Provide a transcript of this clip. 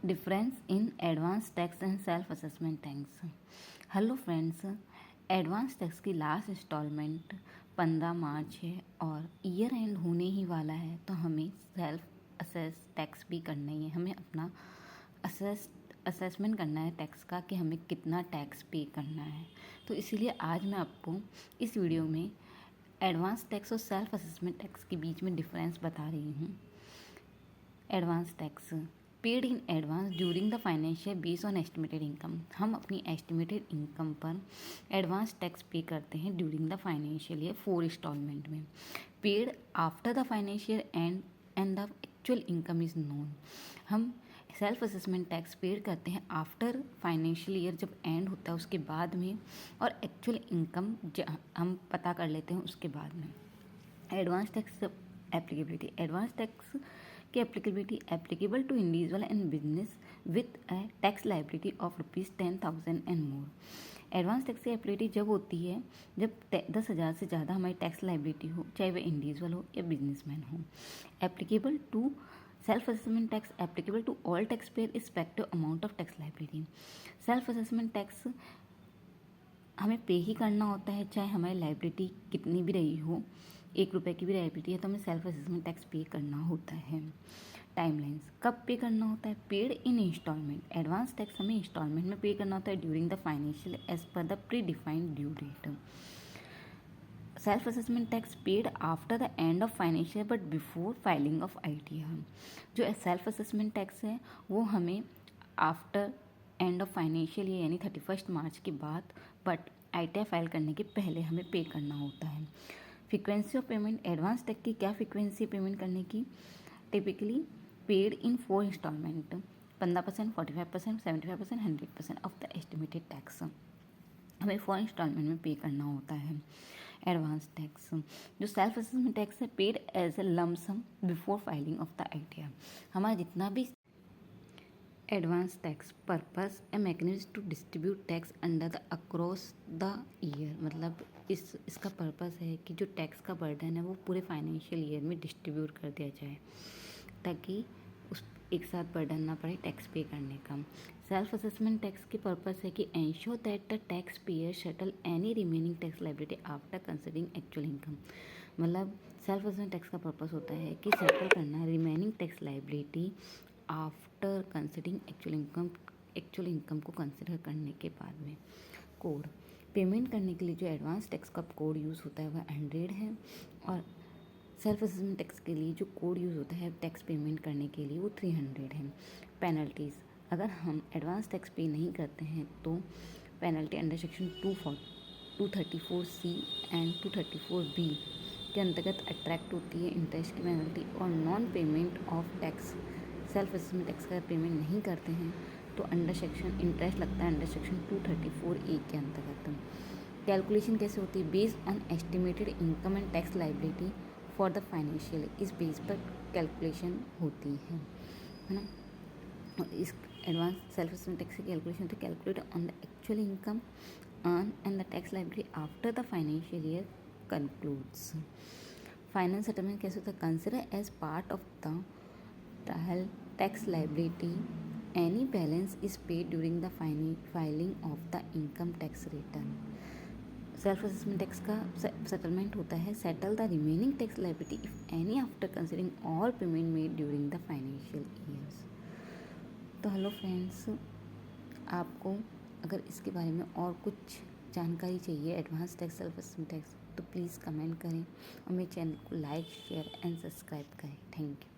Difference in advance tax and self assessment tax. Hello friends, advance tax की last instalment 15 मार्च है और year and होने ही वाला है, तो हमें सेल्फ असेस टैक्स भी करना ही है। हमें अपना असेसमेंट करना है टैक्स का कि हमें कितना टैक्स पे करना है। तो इसीलिए आज मैं आपको इस वीडियो में एडवांस टैक्स और सेल्फ असेसमेंट टैक्स के बीच में डिफरेंस बता रही हूँ। Advance tax paid in advance during the financial base on estimated income. हम अपनी एस्टिमेटेड इनकम पर एडवांस टैक्स पे करते हैं during the financial year 4 instalment में। Paid after the financial and the actual income is known. हम self assessment tax paid करते हैं after financial year जब एंड होता है उसके बाद में, और एक्चुअल इनकम हम पता कर लेते हैं उसके बाद में। Advance tax applicability. Advance tax की applicability applicable to individual and business with a tax liability of ₹10,000 and more. Advance tax की एप्लीकेबिलिटी जब होती है जब 10,000 से ज़्यादा हमारी टैक्स लाइबिलिटी हो, चाहे वह इंडिविजुअल हो या बिजनेसमैन हो। Applicable to self assessment tax applicable to all tax payer respective amount of tax liability. Self assessment tax हमें पे ही करना होता है, चाहे हमारी लाइबिलिटी कितनी भी रही हो। 1 रुपये की भी लाइबिलिटी है तो हमें सेल्फ असेसमेंट टैक्स पे करना होता है। टाइमलाइंस कब पे करना होता है? Paid in instalment. Advance tax हमें इंस्टॉलमेंट में पे करना होता है during the financial as per the predefined due date. Self assessment tax paid after the end of financial but before filing of ITR। जो self assessment tax है वो हमें after end of financial year यानी 31 मार्च के बाद, but ITR file करने के पहले हमें पे करना होता है। Frequency of payment. Advance tax की क्या फ्रीक्वेंसी पेमेंट करने की? Typically paid in 4 instalment, 15%, 45%, 75%, 100% of the estimated tax. हमें 4 इंस्टॉलमेंट में पे करना होता है एडवांस टैक्स। जो सेल्फ असेसमेंट टैक्स है paid as a lump sum before filing of the ITR। हमारा जितना भी advance tax purpose a mechanism to distribute tax under the across the year. मतलब इसका पर्पस है कि जो टैक्स का बर्डन है वो पूरे फाइनेंशियल ईयर में डिस्ट्रीब्यूट कर दिया जाए, ताकि उस एक साथ बर्डन ना पड़े टैक्स पे करने का। सेल्फ असेसमेंट टैक्स की पर्पस है कि ensure that the tax payer settle any remaining tax liability after considering actual income. मतलब सेल्फ असेसमेंट टैक्स का पर्पस होता है कि सेटल करना remaining tax liability after considering actual income को कंसिडर करने के बाद में। कोड पेमेंट करने के लिए जो एडवांस टैक्स का कोड यूज़ होता है वह 100 है, और सेल्फ असेसमेंट टैक्स के लिए जो कोड यूज़ होता है टैक्स पेमेंट करने के लिए वो 300 है। पेनल्टीज़, अगर हम एडवांस टैक्स पे नहीं करते हैं तो penalty under section 234C and 234B के अंतर्गत अट्रैक्ट होती है। इंटरेस्ट की पेनल्टी और non payment of tax. Self assessment tax का पेमेंट नहीं करते हैं तो अंडर सेक्शन इंटरेस्ट लगता है अंडर सेक्शन 234A के अंतर्गत। कैलकुलेशन कैसे होती है? Based on estimated income and tax liability for the financial, इस बेस पर कैलकुलेशन होती है ना। और इस एडवांस सेल्फ असेसमेंट टैक्स की कैलकुलेशन होती है calculate on the actual income earn and the tax liability after the financial year concludes. Final settlement कैसे होता है? Consider as part of the trial tax liability any balance is paid during the filing of the income tax return. Self assessment tax का settlement होता है settle the remaining tax liability if any after considering all payment made during the financial years. तो hello friends, आपको अगर इसके बारे में और कुछ जानकारी चाहिए advance tax self assessment tax तो प्लीज़ कमेंट करें और मेरे चैनल को लाइक शेयर एंड सब्सक्राइब करें। Thank you.